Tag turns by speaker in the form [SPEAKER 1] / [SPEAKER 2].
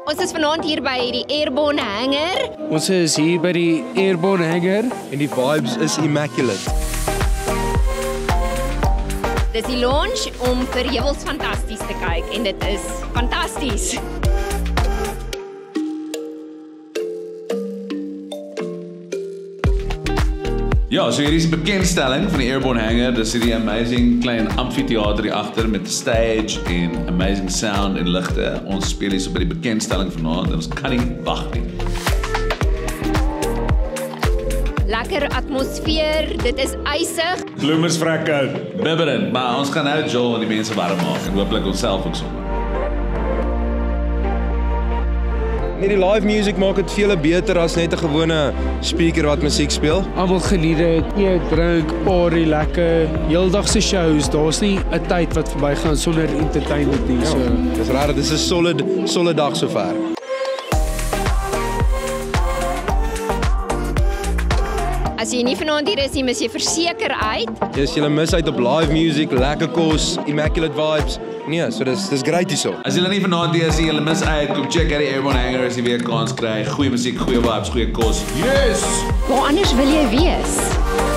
[SPEAKER 1] Ons is vanaand hier by die Airborne Hangar.
[SPEAKER 2] Ons is hier by die Airborne Hangar.
[SPEAKER 3] En die vibes is immaculate.
[SPEAKER 1] Dis die launch om vir Heuwels Fantasties te kyk en dit is fantasties.
[SPEAKER 4] Ja, so hier is die bekendstelling van die Airborne Hangar. Dis hierdie amazing klein amfitheater hier agter met 'n stage en amazing sound en ligte. Ons speel hier so by die bekendstelling vanaand en ons kan nie wag nie.
[SPEAKER 1] Lekker atmosfeer, dit is ysig.
[SPEAKER 4] Gloemers vrek koud, bibberend, maar ons gaan nou Joel en die mense warm maak en hooplik onsself ook sommer.
[SPEAKER 3] Nee, die live music maak dit vele beter as net 'n gewone speaker wat musiek speel.
[SPEAKER 2] Almal geniet dit, eet, drink, party, lekker. Heeldag se shows, daar's nie 'n tyd wat verbygaan sonder entertainment nie. So
[SPEAKER 3] Dis raar, dis 'n solid dag sover.
[SPEAKER 1] As jy nie vanaand hier is nie, mis jy verseker uit.
[SPEAKER 3] Yes, jy mis uit op live music, lekker kos, immaculate vibes. Nee, so dis great hierso.
[SPEAKER 4] As julle nie vanaand hier is nie, julle mis uit, kom check uit die Airborne Hangar as jy weer 'n kans kry. Goeie musiek, goeie vibes, goeie kos. Yes!
[SPEAKER 1] Waar anders wil jy wees?